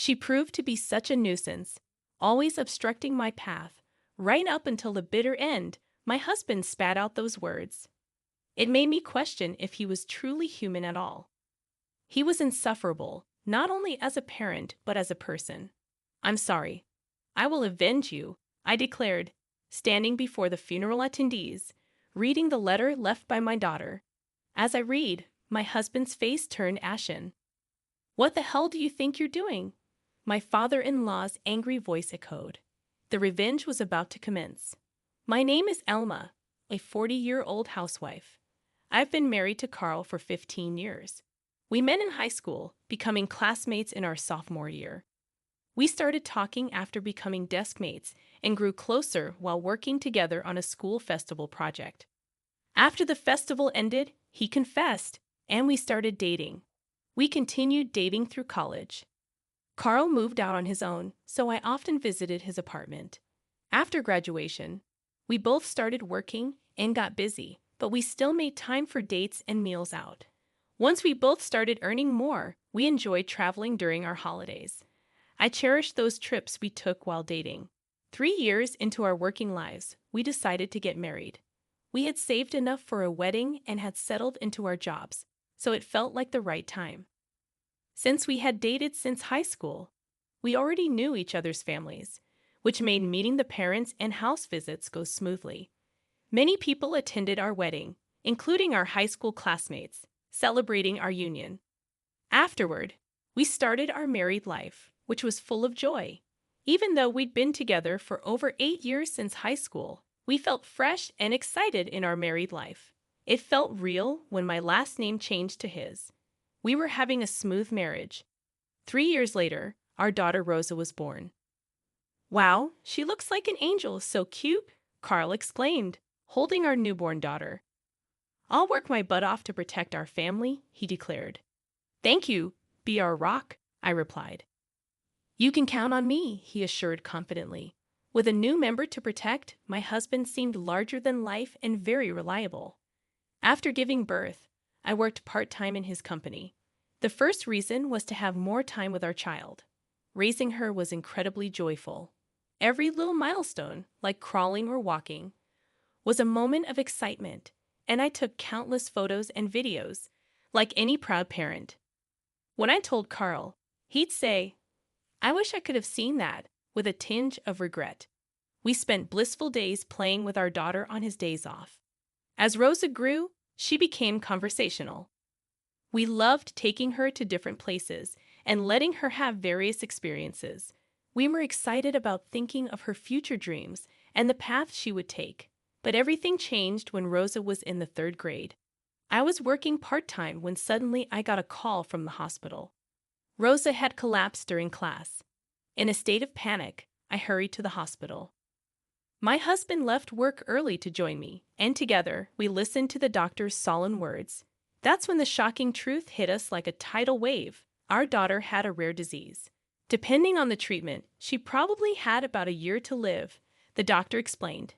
She proved to be such a nuisance, always obstructing my path, right up until the bitter end. My husband spat out those words. It made me question if he was truly human at all. He was insufferable, not only as a parent, but as a person. "I'm sorry. I will avenge you," I declared, standing before the funeral attendees, reading the letter left by my daughter. As I read, my husband's face turned ashen. "What the hell do you think you're doing?" My father-in-law's angry voice echoed. The revenge was about to commence. "My name is Elma, a 40-year-old housewife. I've been married to Carl for 15 years. We met in high school, becoming classmates in our sophomore year. We started talking after becoming desk mates and grew closer while working together on a school festival project. After the festival ended, he confessed, and we started dating. We continued dating through college. Carl moved out on his own, so I often visited his apartment. After graduation, we both started working and got busy, but we still made time for dates and meals out. Once we both started earning more, we enjoyed traveling during our holidays. I cherished those trips we took while dating. 3 years into our working lives, we decided to get married. We had saved enough for a wedding and had settled into our jobs, so it felt like the right time. Since we had dated since high school, we already knew each other's families, which made meeting the parents and house visits go smoothly. Many people attended our wedding, including our high school classmates, celebrating our union. Afterward, we started our married life, which was full of joy. Even though we'd been together for over 8 years since high school, we felt fresh and excited in our married life. It felt real when my last name changed to his. We were having a smooth marriage. 3 years later, our daughter Rosa was born. "Wow, she looks like an angel, so cute," Carl exclaimed, holding our newborn daughter. "I'll work my butt off to protect our family," he declared. "Thank you, be our rock," I replied. "You can count on me," he assured confidently. With a new member to protect, my husband seemed larger than life and very reliable. After giving birth, I worked part-time in his company. The first reason was to have more time with our child. Raising her was incredibly joyful. Every little milestone, like crawling or walking, was a moment of excitement, and I took countless photos and videos, like any proud parent. When I told Carl, he'd say, "I wish I could have seen that," with a tinge of regret. We spent blissful days playing with our daughter on his days off. As Rosa grew, she became conversational. We loved taking her to different places and letting her have various experiences. We were excited about thinking of her future dreams and the path she would take. But everything changed when Rosa was in the 3rd grade. I was working part-time when suddenly I got a call from the hospital. Rosa had collapsed during class. In a state of panic, I hurried to the hospital. My husband left work early to join me, and together we listened to the doctor's solemn words. That's when the shocking truth hit us like a tidal wave. Our daughter had a rare disease. Depending on the treatment, she probably had about a year to live, the doctor explained.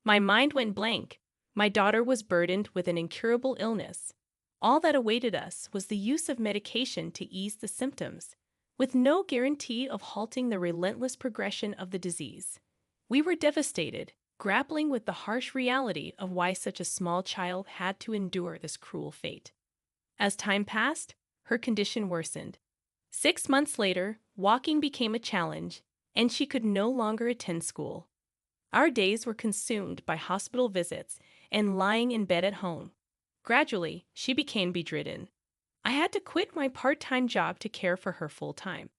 My mind went blank. My daughter was burdened with an incurable illness. All that awaited us was the use of medication to ease the symptoms, with no guarantee of halting the relentless progression of the disease. We were devastated, grappling with the harsh reality of why such a small child had to endure this cruel fate. As time passed, her condition worsened. 6 months later, walking became a challenge, and she could no longer attend school. Our days were consumed by hospital visits and lying in bed at home. Gradually, she became bedridden. I had to quit my part-time job to care for her full-time.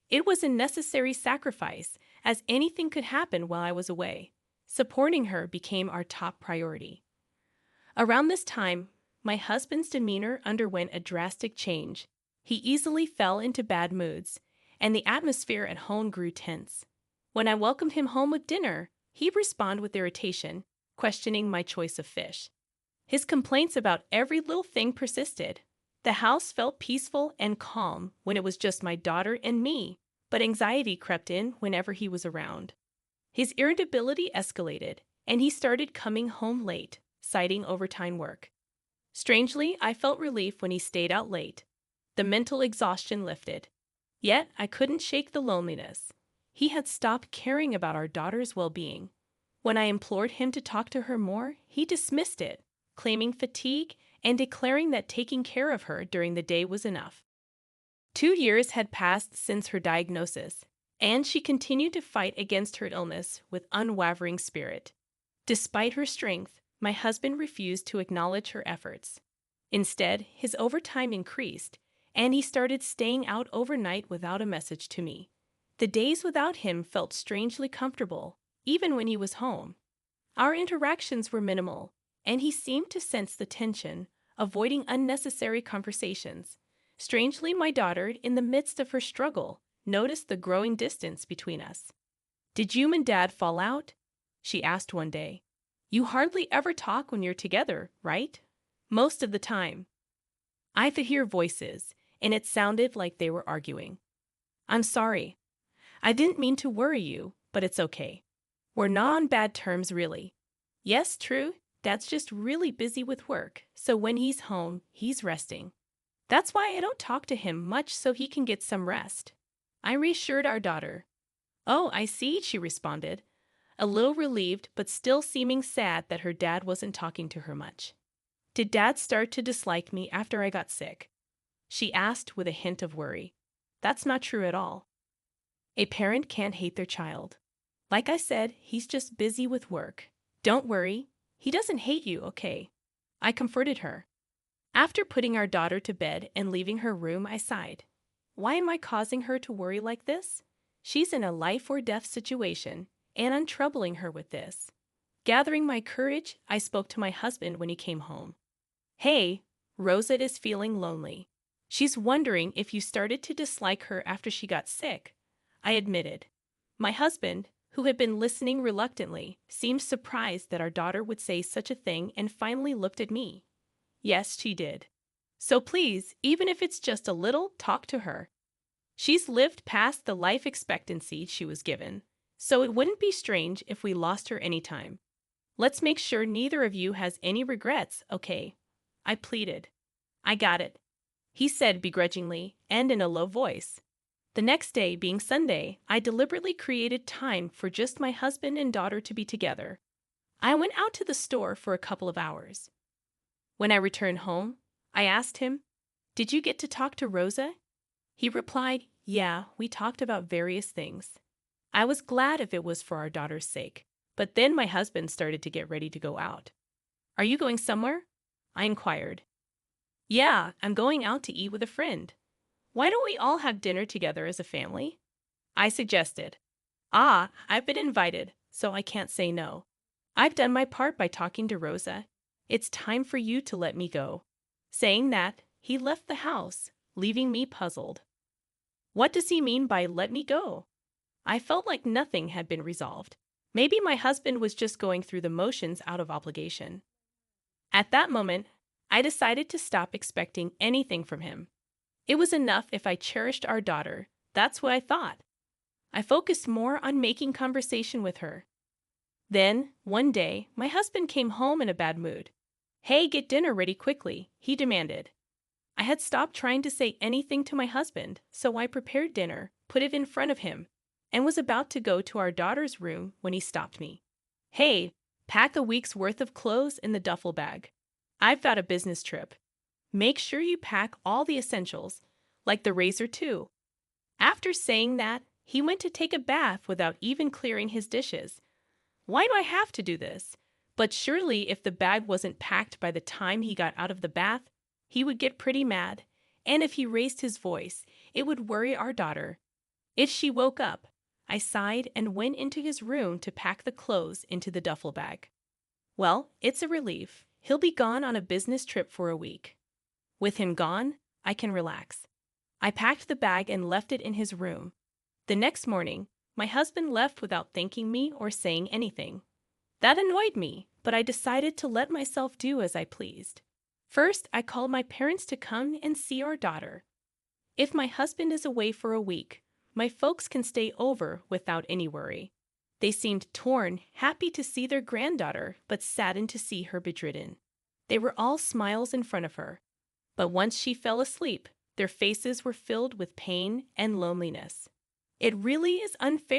It was a necessary sacrifice, as anything could happen while I was away. Supporting her became our top priority. Around this time, my husband's demeanor underwent a drastic change. He easily fell into bad moods, and the atmosphere at home grew tense. When I welcomed him home with dinner, he'd respond with irritation, questioning my choice of fish. His complaints about every little thing persisted. The house felt peaceful and calm when it was just my daughter and me, but anxiety crept in whenever he was around. His irritability escalated, and he started coming home late, citing overtime work. Strangely, I felt relief when he stayed out late. The mental exhaustion lifted. Yet I couldn't shake the loneliness. He had stopped caring about our daughter's well-being. When I implored him to talk to her more, he dismissed it, claiming fatigue and declaring that taking care of her during the day was enough. 2 years had passed since her diagnosis, and she continued to fight against her illness with unwavering spirit. Despite her strength, my husband refused to acknowledge her efforts. Instead, his overtime increased, and he started staying out overnight without a message to me. The days without him felt strangely comfortable, even when he was home. Our interactions were minimal, and he seemed to sense the tension, avoiding unnecessary conversations. Strangely, my daughter, in the midst of her struggle, noticed the growing distance between us. "Did you and Dad fall out?" she asked one day. "You hardly ever talk when you're together, right?" "Most of the time." I could hear voices, and it sounded like they were arguing. "I'm sorry. I didn't mean to worry you, but it's okay. We're not on bad terms, really. Yes, true, Dad's just really busy with work, so when he's home, he's resting. That's why I don't talk to him much so he can get some rest." I reassured our daughter. "Oh, I see," she responded, a little relieved but still seeming sad that her dad wasn't talking to her much. "Did Dad start to dislike me after I got sick?" she asked with a hint of worry. "That's not true at all. A parent can't hate their child. Like I said, he's just busy with work. Don't worry, he doesn't hate you, okay?" I comforted her. After putting our daughter to bed and leaving her room, I sighed. Why am I causing her to worry like this? She's in a life or death situation, and I'm troubling her with this. Gathering my courage, I spoke to my husband when he came home. "Hey, Rosa is feeling lonely. She's wondering if you started to dislike her after she got sick," I admitted. My husband, who had been listening reluctantly, seemed surprised that our daughter would say such a thing and finally looked at me. "Yes, she did. So please, even if it's just a little, talk to her. She's lived past the life expectancy she was given, so it wouldn't be strange if we lost her anytime. Let's make sure neither of you has any regrets, okay?" I pleaded. "I got it," he said begrudgingly and in a low voice. The next day, being Sunday, I deliberately created time for just my husband and daughter to be together. I went out to the store for a couple of hours. When I returned home, I asked him, "Did you get to talk to Rosa?" He replied, "Yeah, we talked about various things." I was glad if it was for our daughter's sake, but then my husband started to get ready to go out. "Are you going somewhere?" I inquired. "Yeah, I'm going out to eat with a friend. Why don't we all have dinner together as a family?" I suggested. "Ah, I've been invited, so I can't say no. I've done my part by talking to Rosa. It's time for you to let me go." Saying that, he left the house, leaving me puzzled. What does he mean by "let me go"? I felt like nothing had been resolved. Maybe my husband was just going through the motions out of obligation. At that moment, I decided to stop expecting anything from him. It was enough if I cherished our daughter. That's what I thought. I focused more on making conversation with her. Then, one day, my husband came home in a bad mood. "Hey, get dinner ready quickly," he demanded. I had stopped trying to say anything to my husband, so I prepared dinner, put it in front of him, and was about to go to our daughter's room when he stopped me. "Hey, pack a week's worth of clothes in the duffel bag. I've got a business trip. Make sure you pack all the essentials, like the razor too." After saying that, he went to take a bath without even clearing his dishes. Why do I have to do this? But surely if the bag wasn't packed by the time he got out of the bath, he would get pretty mad, and if he raised his voice, it would worry our daughter. If she woke up, I sighed and went into his room to pack the clothes into the duffel bag. Well, it's a relief. He'll be gone on a business trip for a week. With him gone, I can relax. I packed the bag and left it in his room. The next morning, my husband left without thanking me or saying anything. That annoyed me, but I decided to let myself do as I pleased. First, I called my parents to come and see our daughter. If my husband is away for a week, my folks can stay over without any worry. They seemed torn, happy to see their granddaughter, but saddened to see her bedridden. They were all smiles in front of her. But once she fell asleep, Their faces were filled with pain and loneliness. It really is unfair